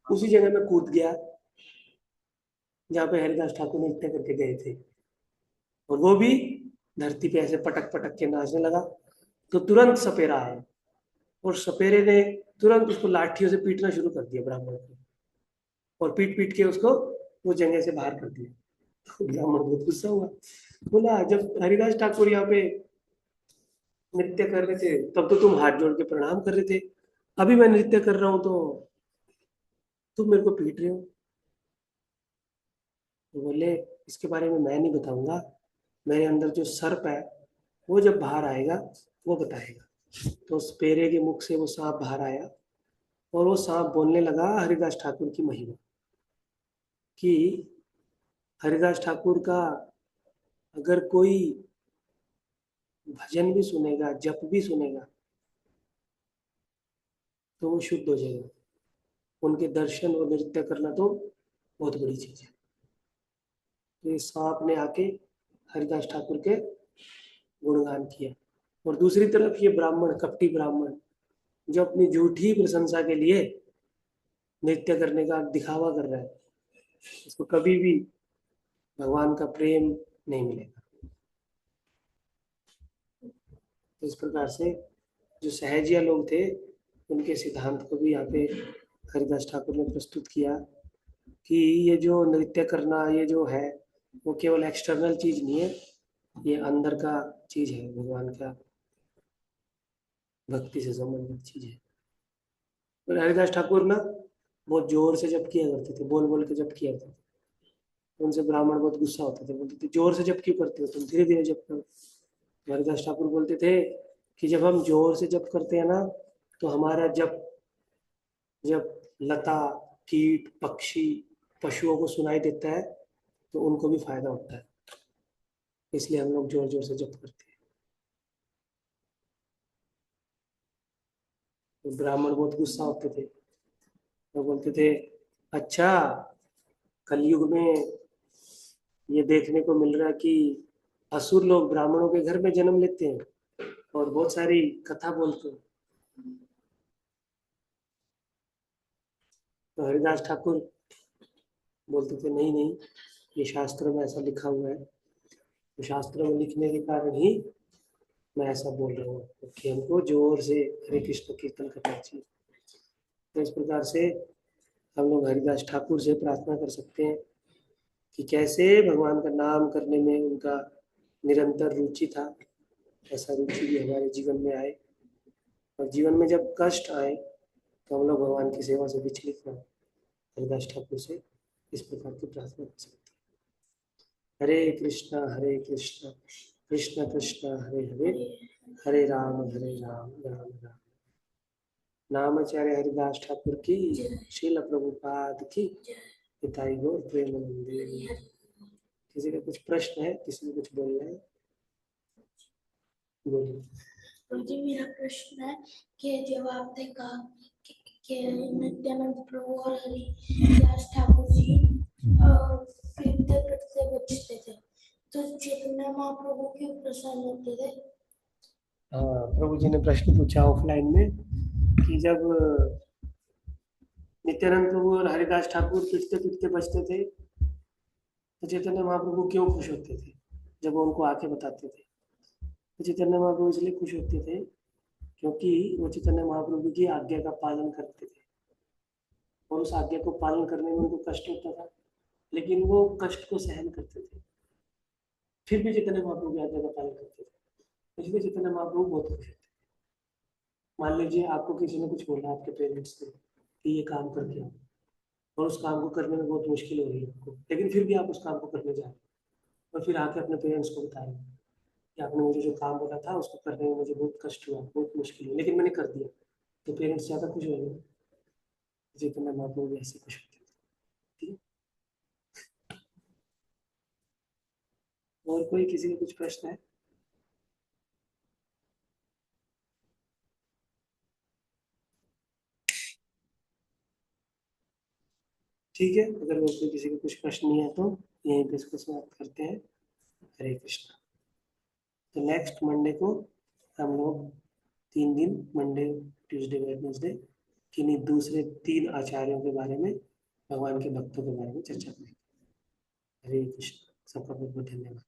उसी जगह में कूद गया जहाँ पे हरिदास ठाकुर नृत्य करके गए थे। और वो भी धरती पे ऐसे पटक पटक के नाचने लगा तो तुरंत सपेरा आया और सपेरे ने तुरंत उसको लाठियों से पीटना शुरू कर दिया ब्राह्मण को, और पीट पीट के उसको वो जगह से बाहर कर दिया। तो ब्राह्मण बहुत गुस्सा हुआ, बोला जब हरिदास ठाकुर यहाँ पे नृत्य कर रहे थे तब तो तुम हाथ जोड़ के प्रणाम कर रहे थे, अभी मैं नृत्य कर रहा हूं तो तुम मेरे को पीट रहे हो। तो बोले इसके बारे में मैं नहीं बताऊंगा, मेरे अंदर जो सर्प है वो जब बाहर आएगा वो बताएगा। तो उस पेरे के मुख से वो सांप बाहर आया और वो सांप बोलने लगा हरिदास ठाकुर की महिमा, कि हरिदास ठाकुर का अगर कोई भजन भी सुनेगा, जप भी सुनेगा, तो वो शुद्ध हो जाएगा। उनके दर्शन और नृत्य करना तो बहुत बड़ी चीज है। तो इस सांप ने आके हरिदास ठाकुर के गुणगान किया, और दूसरी तरफ ये ब्राह्मण, कपटी ब्राह्मण, जो अपनी झूठी प्रशंसा के लिए नृत्य करने का दिखावा कर रहा है, उसको कभी भी भगवान का प्रेम नहीं मिलेगा। तो इस प्रकार से जो सहजिया लोग थे उनके सिद्धांत को भी यहाँ पे हरिदास ठाकुर ने प्रस्तुत किया कि ये जो नृत्य करना, ये जो है वो केवल एक्सटर्नल चीज नहीं है, ये अंदर का चीज है, भगवान का भक्ति से संबंधित चीज है। और हरिदास ठाकुर ना बहुत जोर से जप किया करते थे, बोल बोल के जप किया करते थे। उनसे ब्राह्मण बहुत गुस्सा होते थे, बोलते थे जोर से जप क्यों करते हो तुम, धीरे धीरे जप करो। हरिदास ठाकुर बोलते थे कि जब हम जोर से जप करते हैं ना तो हमारा जप जब लता, कीट, पक्षी, पशुओं को सुनाई देता है तो उनको भी फायदा होता है, इसलिए हम लोग जोर जोर से जप करते हैं। तो ब्राह्मण बहुत गुस्सा होते थे, वो बोलते थे अच्छा कलयुग में ये देखने को मिल रहा है कि असुर लोग ब्राह्मणों के घर में जन्म लेते हैं और बहुत सारी कथा बोलते हैं। तो हरिदास ठाकुर बोलते थे नहीं नहीं, ये शास्त्र में ऐसा लिखा हुआ है, तो शास्त्र में लिखने के कारण ही मैं ऐसा बोल रहा हूँ कि हमको जोर से हरे कृष्ण कीर्तन करना चाहिए। तो इस प्रकार से हम लोग हरिदास ठाकुर से प्रार्थना कर सकते हैं कि कैसे भगवान का नाम करने में उनका निरंतर रुचि था, ऐसा रुचि भी हमारे जीवन में आए, और जीवन में जब कष्ट आए तो हम लोग भगवान की सेवा से विचलित न हो। हरिदास ठाकुर से इस प्रकार की प्रार्थना कर सकते हैं। हरे कृष्ण कृष्ण कृष्ण हरे हरे, हरे राम राम राम। नामाचार्य हरिदास ठाकुर की, श्रील प्रभुपाद की, पिताई गौर प्रेमानंद। किसी का कुछ प्रश्न है, किसी को कुछ बोलना है, बोलिए। जी मेरा प्रश्न है कि जब आपने कहा कि नित्यानंद प्रभु और हरिदास ठाकुर जी पीटते पीटते बचते थे, तो चैतन्य महाप्रभु क्यों प्रसन्न होते थे? हाँ, प्रभु जी ने प्रश्न पूछा ऑफलाइन में कि जब नित्यानंद प्रभु और हरिदास ठाकुर पीटते पीटते बचते थे तो चैतन्य महाप्रभु क्यों खुश होते थे जब वो उनको आके बताते थे। तो चैतन्य महाप्रभु इसलिए खुश होते थे क्योंकि वो चैतन्य महाप्रभु की आज्ञा का पालन करते थे, और उस आज्ञा को पालन करने में उनको कष्ट होता था, लेकिन वो कष्ट को सहन करते थे, फिर भी चैतन्य महाप्रभु की आज्ञा का पालन करते थे। इसलिए चैतन्य महाप्रभु बहुत खुश होते थे। मान लीजिए आपको किसी ने कुछ बोला, आपके पेरेंट्स ने कि ये काम करके आओ, और उस काम को करने में बहुत मुश्किल हो रही है आपको, लेकिन फिर भी आप उस काम को करने जा रहे हैं, और फिर आके अपने पेरेंट्स को बताएं कि आपने मुझे जो काम बोला था उसको करने में मुझे बहुत कष्ट हुआ, बहुत मुश्किल हुआ, लेकिन मैंने कर दिया, तो पेरेंट्स ज़्यादा खुश होंगे। चैतन्य महाप्रभु भी ऐसे खुश होते थे। ठीक है, और कोई किसी का कुछ प्रश्न है? ठीक है, अगर कोई किसी का कुछ प्रश्न नहीं है तो यहीं पे इसको समाप्त करते हैं। हरे कृष्णा। तो नेक्स्ट मंडे को हम लोग 3 दिन, मंडे ट्यूसडे वेडनेसडे, किन्हीं दूसरे 3 आचार्यों के बारे में, भगवान के भक्तों के बारे में चर्चा करेंगे। हरे कृष्ण। सबका बहुत बहुत धन्यवाद।